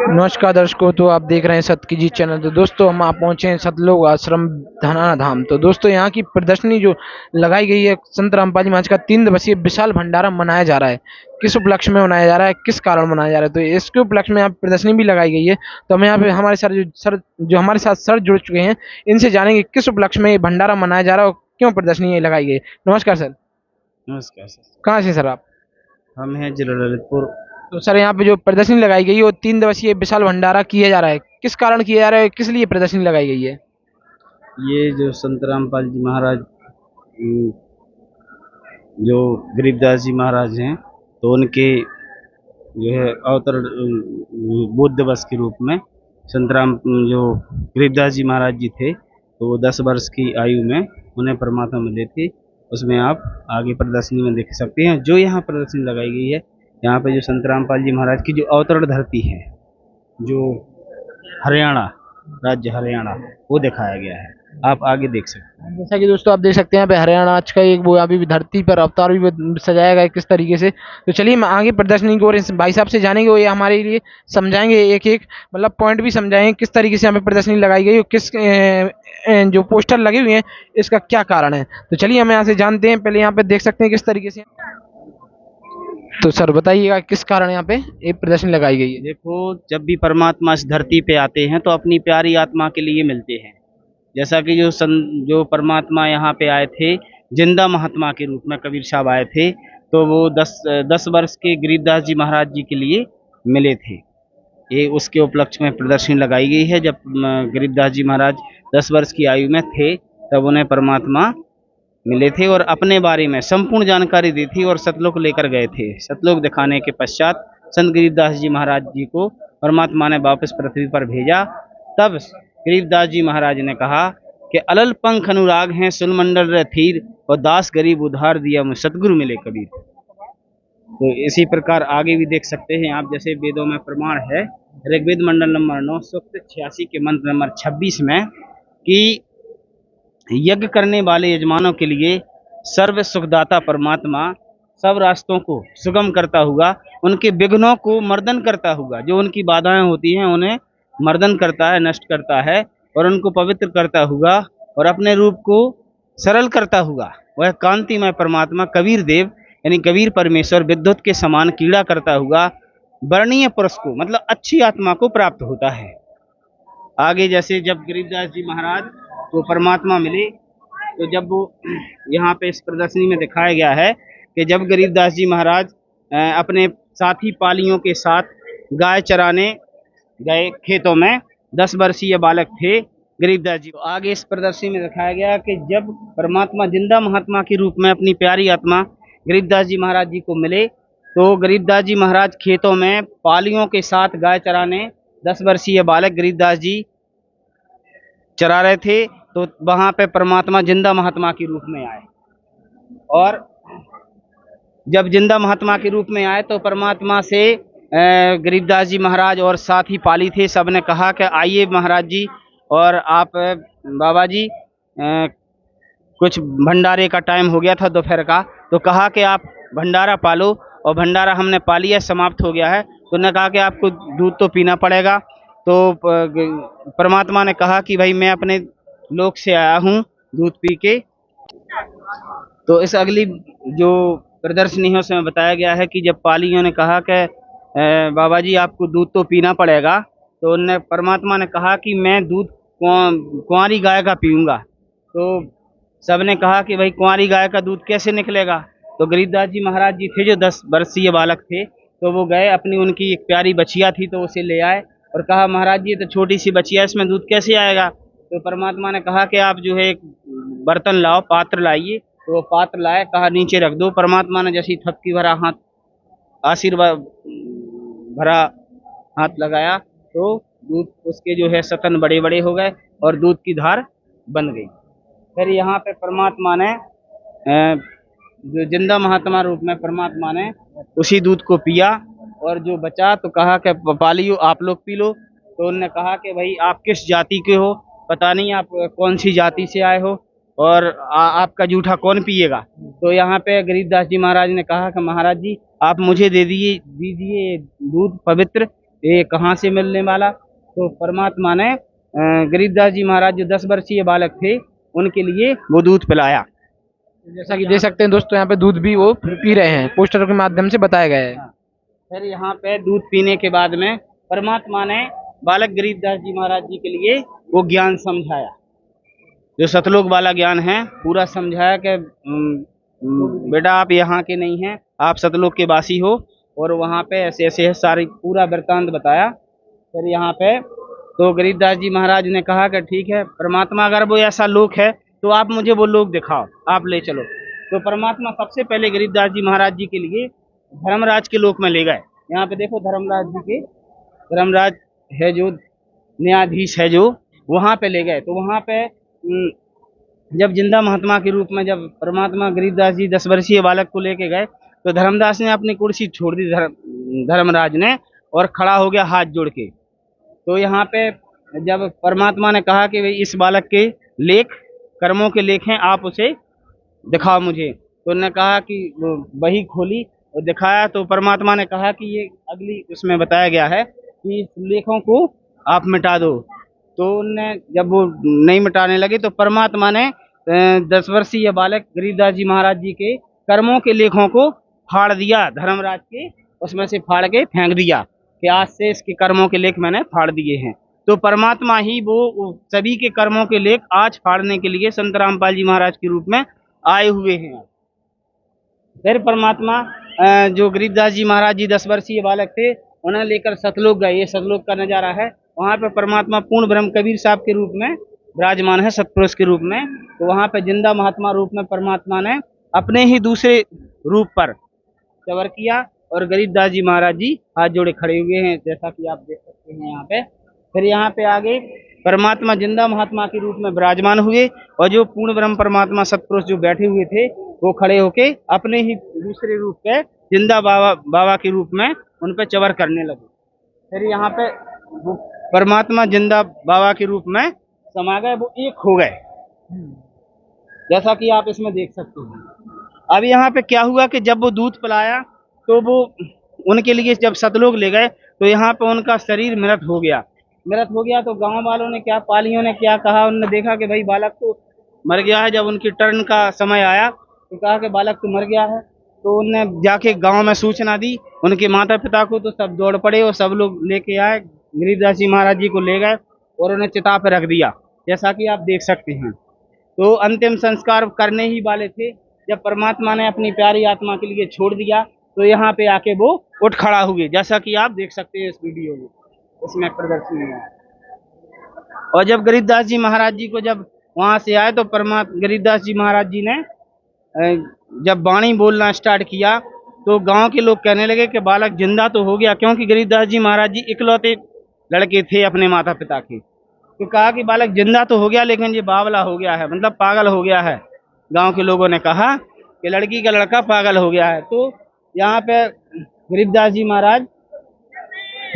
नमस्कार दर्शकों। तो आप देख रहे हैं सत्य की जीत चैनल। तो दोस्तों हम आप पहुंचे हैं सतलोक आश्रम धनाना धाम। तो दोस्तों यहाँ की प्रदर्शनी जो लगाई गई है, संत रामपाल जी महाराज का 3 दिवसीय विशाल भंडारा मनाया जा रहा है। किस उपलक्ष्य में मनाया जा रहा है, किस कारण मनाया जा रहा है, तो इसके उपलक्ष्य में यहाँ प्रदर्शनी भी लगाई गई है। तो हम यहाँ पे हमारे सर जो हमारे साथ सर जुड़ चुके हैं, इनसे जानेंगे किस उपलक्ष्य में ये भंडारा मनाया जा रहा है और क्यों प्रदर्शनी ये लगाई गई है। नमस्कार सर। नमस्कार सर। कहाँ से सर आप? हम हैं जिला ललितपुर। तो सर यहाँ पे जो प्रदर्शनी लगाई गई है वो 3 दिवसीय विशाल भंडारा किया जा रहा है, किस कारण किया जा रहा है, किस लिए प्रदर्शनी लगाई गई है? ये जो संत रामपाल जी महाराज जो गरीबदास जी महाराज हैं, तो उनके जो है अवतरण बुद्ध दिवस के रूप में संत राम जो गरीबदास जी महाराज जी थे, तो वो 10 वर्ष की आयु में उन्हें परमात्मा मिले थे। उसमें आप आगे प्रदर्शनी में देख सकते हैं। जो यहाँ प्रदर्शनी लगाई गई है, यहाँ पे जो संत रामपाल जी महाराज की जो अवतरण धरती है, जो हरियाणा, राज्य हरियाणा, वो दिखाया गया है। आप आगे देख सकते हैं। जैसा कि दोस्तों आप देख सकते हैं यहाँ पे हरियाणा आज का एक वो अभी भी धरती पर अवतार भी सजाया गया है किस तरीके से। तो चलिए हम आगे प्रदर्शनी को और इस भाई साहब से जानेंगे, वो ये हमारे लिए समझाएंगे, एक एक मतलब पॉइंट भी समझाएंगे किस तरीके से यहाँ पे प्रदर्शनी लगाई गई और किस जो पोस्टर लगे हुए हैं इसका क्या कारण है। तो चलिए हम यहाँ से जानते हैं। पहले यहाँ पे देख सकते हैं किस तरीके से। तो सर बताइएगा किस कारण यहाँ पे ये प्रदर्शनी लगाई गई है। देखो, जब भी परमात्मा इस धरती पे आते हैं तो अपनी प्यारी आत्मा के लिए मिलते हैं। जैसा कि जो परमात्मा यहाँ पे आए थे, जिंदा महात्मा के रूप में कबीर साहब आए थे, तो वो 10 वर्ष के गरीबदास जी महाराज जी के लिए मिले थे। ये उसके उपलक्ष्य में प्रदर्शनी लगाई गई है। जब गरीबदास जी महाराज 10 वर्ष की आयु में थे, तब उन्हें परमात्मा मिले थे और अपने बारे में संपूर्ण जानकारी दी थी और सतलोक लेकर गए थे। सतलोक दिखाने के पश्चात संत गरीबदास जी महाराज जी को परमात्मा ने वापस पृथ्वी पर भेजा। तब गरीबदास जी महाराज ने कहा कि अलल पंख अनुराग हैं सुनमंडल रे थीर, और दास गरीब उधार दिया मुझ सतगुरु मिले कबीर। तो इसी प्रकार आगे भी देख सकते हैं आप। जैसे वेदों में प्रमाण है, ऋग्वेद मंडल नंबर 9 सूक्त 86 के मंत्र नंबर 26 में कि यज्ञ करने वाले यजमानों के लिए सर्व सुखदाता परमात्मा सब रास्तों को सुगम करता हुआ, उनके विघ्नों को मर्दन करता हुआ, जो उनकी बाधाएं होती हैं उन्हें मर्दन करता है, नष्ट करता है, और उनको पवित्र करता हुआ और अपने रूप को सरल करता हुआ, वह कांतिमय परमात्मा कबीर देव यानी कबीर परमेश्वर विद्युत के समान कीड़ा करता हुआ वर्णीय पुरुष को, मतलब अच्छी आत्मा को प्राप्त होता है। आगे जैसे जब गरीबदास जी महाराज को परमात्मा मिले, तो जब वो यहाँ पे इस प्रदर्शनी में दिखाया गया है कि जब गरीबदास जी महाराज अपने साथी पालियों के साथ गाय चराने गए खेतों में, 10 वर्षीय बालक थे गरीबदास जी। तो आगे इस प्रदर्शनी में दिखाया गया कि जब परमात्मा जिंदा महात्मा के रूप में अपनी प्यारी आत्मा गरीबदास जी महाराज जी को मिले, तो गरीबदास जी महाराज खेतों में पालियों के साथ गाय चराने 10 वर्षीय बालक गरीबदास जी चरा रहे थे। तो वहां पे परमात्मा जिंदा महात्मा के रूप में आए, और जब जिंदा महात्मा के रूप में आए तो परमात्मा से गरीबदास जी महाराज और साथ ही पाली थे, सब ने कहा कि आइए महाराज जी, और आप बाबा जी कुछ भंडारे का टाइम हो गया था दोपहर का, तो कहा कि आप भंडारा पालो, और भंडारा हमने पा लिया, समाप्त हो गया है। तो उन्होंने कहा कि आपको दूध तो पीना पड़ेगा। तो परमात्मा ने कहा कि भाई मैं अपने लोक से आया हूँ दूध पी के। तो इस अगली जो प्रदर्शनी है उसमें बताया गया है कि जब पालियों ने कहा कि बाबा जी आपको दूध तो पीना पड़ेगा, तो उनने परमात्मा ने कहा कि मैं दूध कुंवारी गाय का पीऊँगा। तो सबने कहा कि भाई कुंवारी गाय का दूध कैसे निकलेगा। तो गरीबदास जी महाराज जी थे जो 10 वर्षीय बालक थे, तो वो गए, अपनी उनकी एक प्यारी बछिया थी तो उसे ले आए और कहा महाराज जी ये तो छोटी सी बछिया, इसमें दूध कैसे आएगा। तो परमात्मा ने कहा कि आप जो है एक बर्तन लाओ, पात्र लाइए। तो वो पात्र लाए, कहा नीचे रख दो। परमात्मा ने जैसी थपकी भरा हाथ, आशीर्वाद भरा हाथ लगाया, तो दूध उसके जो है सतन बड़े बड़े हो गए और दूध की धार बन गई। फिर यहाँ पे परमात्मा ने जो जिंदा महात्मा रूप में परमात्मा ने उसी दूध को पिया, और जो बचा तो कहा कि पालियो आप लोग पी लो। तो उन्होंने कहा कि भाई आप किस जाति के हो, पता नहीं आप कौन सी जाति से आए हो, और आपका जूठा कौन पिएगा। तो यहाँ पे गरीबदास जी महाराज ने कहा कि महाराज जी आप मुझे दीजिए दूध पवित्र, ये कहाँ से मिलने वाला। तो परमात्मा ने गरीबदास जी महाराज जो 10 वर्षीय बालक थे उनके लिए वो दूध पिलाया। जैसा कि देख सकते हैं दोस्तों, यहाँ पे दूध भी वो पी रहे हैं, पोस्टर के माध्यम से बताया गया है। फिर यहाँ पे दूध पीने के बाद में परमात्मा ने बालक गरीबदास जी महाराज जी के लिए वो ज्ञान समझाया, जो सतलोक वाला ज्ञान है पूरा समझाया कि बेटा आप यहाँ के नहीं हैं, आप सतलोक के वासी हो, और वहाँ पे ऐसे ऐसे सारी पूरा वृत्तांत बताया। फिर यहाँ पे तो गरीबदास जी महाराज ने कहा कि ठीक है परमात्मा, अगर वो ऐसा लोक है तो आप मुझे वो लोक दिखाओ, आप ले चलो। तो परमात्मा सबसे पहले गरीबदास जी महाराज जी के लिए धर्मराज के लोक में ले गए। यहाँ पे देखो धर्मराज जी के, धर्मराज है जो न्यायाधीश है जो, वहाँ पे ले गए। तो वहाँ पे जब जिंदा महात्मा के रूप में जब परमात्मा गरीबदास जी 10 वर्षीय बालक को लेके गए, तो धर्मदास ने अपनी कुर्सी छोड़ दी धर्मराज ने, और खड़ा हो गया हाथ जोड़ के। तो यहाँ पे जब परमात्मा ने कहा कि भाई इस बालक के लेख, कर्मों के लेख हैं, आप उसे दिखाओ मुझे। तो उन्होंने कहा कि वही खोली और दिखाया। तो परमात्मा ने कहा कि ये अगली उसमें बताया गया है कि इस लेखों को आप मिटा दो। तो उनने जब वो नहीं मिटाने लगे तो परमात्मा ने 10 वर्षीय बालक गरीबदास जी महाराज जी के कर्मों के लेखों को फाड़ दिया, धर्मराज के उसमें से फाड़ के फेंक दिया कि आज से इसके कर्मों के लेख मैंने फाड़ दिए हैं। तो परमात्मा ही वो सभी के कर्मों के लेख आज फाड़ने के लिए संत रामपाल जी महाराज के रूप में आए हुए हैं। फिर परमात्मा जो गरीबदास जी महाराज जी 10 वर्षीय बालक थे उन्हें लेकर सतलोक गए। ये सतलोक का नजारा है। वहाँ पे परमात्मा पूर्ण ब्रह्म कबीर साहब के रूप में विराजमान है, सतपुरुष के रूप में। तो वहाँ पे जिंदा महात्मा रूप में परमात्मा ने अपने ही दूसरे रूप पर चवर किया, और गरीबदास जी महाराज जी हाथ जोड़े खड़े हुए हैं, जैसा कि आप देख सकते हैं यहाँ पे। फिर यहाँ पे आगे परमात्मा जिंदा महात्मा के रूप में विराजमान हुए, और जो पूर्ण ब्रह्म परमात्मा सतपुरुष जो बैठे हुए थे वो खड़े होके अपने ही दूसरे रूप पे जिंदा बाबा के रूप में उन पे चवर करने लगे। फिर यहाँ पे वो परमात्मा जिंदा बाबा के रूप में समा गए, वो एक हो गए, जैसा कि आप इसमें देख सकते हैं। अब यहाँ पे क्या हुआ कि जब वो दूध पिलाया तो वो उनके लिए जब सतलोक ले गए तो यहाँ पे उनका शरीर मृत हो गया। मृत हो गया तो गांव वालों ने क्या, पालियों ने क्या कहा, उन्होंने देखा कि भाई बालक तो मर गया है। जब उनकी टर्न का समय आया तो कहा कि बालक तो मर गया है। तो उनने जाके गांव में सूचना दी उनके माता पिता को, तो सब दौड़ पड़े और सब लोग लेके आए, गरीबदास जी महाराज जी को ले गए और उन्हें चिता पे रख दिया, जैसा कि आप देख सकते हैं। तो अंतिम संस्कार करने ही वाले थे, जब परमात्मा ने अपनी प्यारी आत्मा के लिए छोड़ दिया तो यहाँ पे आके वो उठ खड़ा हुए, जैसा कि आप देख सकते हैं इस वीडियो में, इसमें प्रदर्शन में। और जब गरीबदास जी महाराज जी को जब वहां से आए तो गरीबदास जी महाराज जी ने जब वाणी बोलना स्टार्ट किया तो गांव के लोग कहने लगे कि बालक जिंदा तो हो गया, क्योंकि गरीबदास जी महाराज जी इकलौते लड़के थे अपने माता पिता के। तो कहा कि बालक जिंदा तो हो गया लेकिन ये बावला हो गया है, मतलब पागल हो गया है। गांव के लोगों ने कहा कि लड़की का लड़का पागल हो गया है। तो यहाँ पे गरीबदास जी महाराज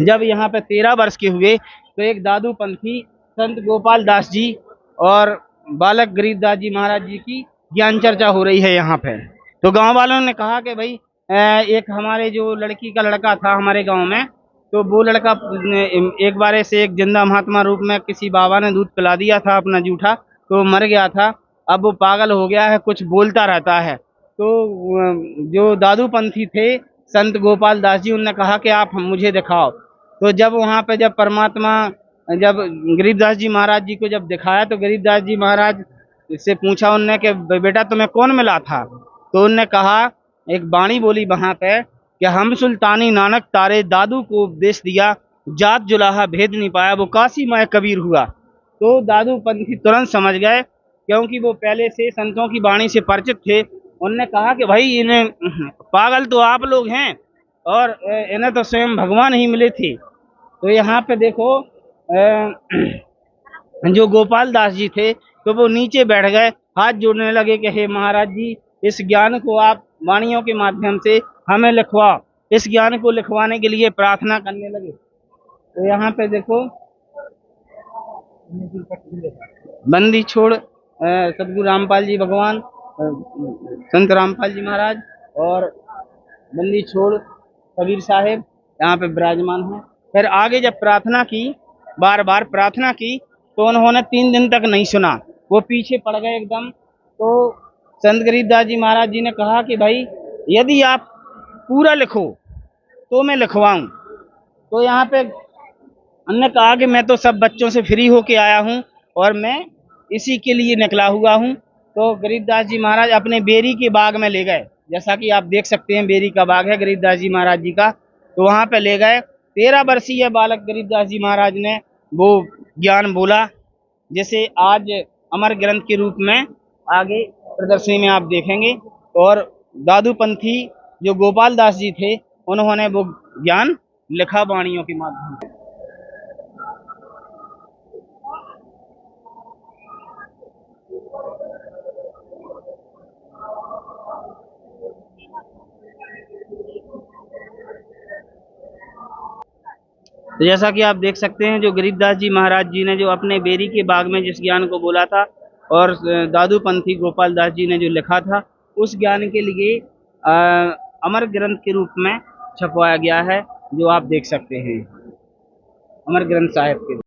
जब यहाँ पे 13 वर्ष के हुए तो एक दादू पंथी संत गोपाल दास जी और बालक गरीबदास जी महाराज जी की ज्ञान चर्चा हो रही है यहाँ पे। तो गांव वालों ने कहा कि भाई एक हमारे जो लड़की का लड़का था हमारे गांव में, तो वो लड़का एक बार से एक जिंदा महात्मा रूप में किसी बाबा ने दूध पिला दिया था अपना जूठा, तो मर गया था। अब वो पागल हो गया है, कुछ बोलता रहता है। तो जो दादू पंथी थे संत गोपाल दास जी, उनने कहा कि आप मुझे दिखाओ। तो जब वहाँ पे जब परमात्मा जब गरीबदास जी महाराज जी को जब दिखाया तो गरीबदास जी महाराज से पूछा उनने कि बेटा तुम्हें कौन मिला था। तो उनने कहा, एक वाणी बोली वहाँ पे कि हम सुल्तानी नानक तारे दादू को उपदेश दिया, जात जुलाहा भेद नहीं पाया, वो काशी माय कबीर हुआ। तो दादू पंथी तुरंत समझ गए, क्योंकि वो पहले से संतों की वाणी से परिचित थे। उनने कहा कि भाई इन्हें पागल तो आप लोग हैं और इन्हें तो स्वयं भगवान ही मिले थे। तो यहाँ पे देखो जो गोपाल दास जी थे तो वो नीचे बैठ गए, हाथ जोड़ने लगे कि हे महाराज जी, इस ज्ञान को आप वाणियों के माध्यम से हमें लिखवाओ। इस ज्ञान को लिखवाने के लिए प्रार्थना करने लगे। तो यहाँ पे देखो बंदी छोड़ सतगुरु रामपाल जी भगवान, संत रामपाल जी महाराज और बंदी छोड़ कबीर साहेब यहाँ पे विराजमान है। फिर आगे जब प्रार्थना की, बार बार प्रार्थना की, तो उन्होंने 3 दिन तक नहीं सुना, वो पीछे पड़ गए एकदम। तो संत गरीबदास जी महाराज जी ने कहा कि भाई यदि आप पूरा लिखो तो मैं लिखवाऊं। तो यहाँ पे हमने कहा कि मैं तो सब बच्चों से फ्री होके आया हूँ और मैं इसी के लिए निकला हुआ हूँ। तो गरीबदास जी महाराज अपने बेरी के बाग में ले गए, जैसा कि आप देख सकते हैं बेरी का बाग है गरीबदास जी महाराज जी का। तो वहां पे ले गए। 13 वर्षीय बालक गरीबदास जी महाराज ने वो ज्ञान बोला, जिसे आज अमर ग्रंथ के रूप में आगे प्रदर्शनी में आप देखेंगे। और दादू पंथी जो गोपाल दास जी थे, उन्होंने वो ज्ञान लिखा वाणियों के माध्यम से। तो जैसा कि आप देख सकते हैं, जो गरीबदास जी महाराज जी ने जो अपने बेरी के बाग में जिस ज्ञान को बोला था, और दादू पंथी गोपाल दास जी ने जो लिखा था, उस ज्ञान के लिए अमर ग्रंथ के रूप में छपवाया गया है, जो आप देख सकते हैं अमर ग्रंथ साहिब के।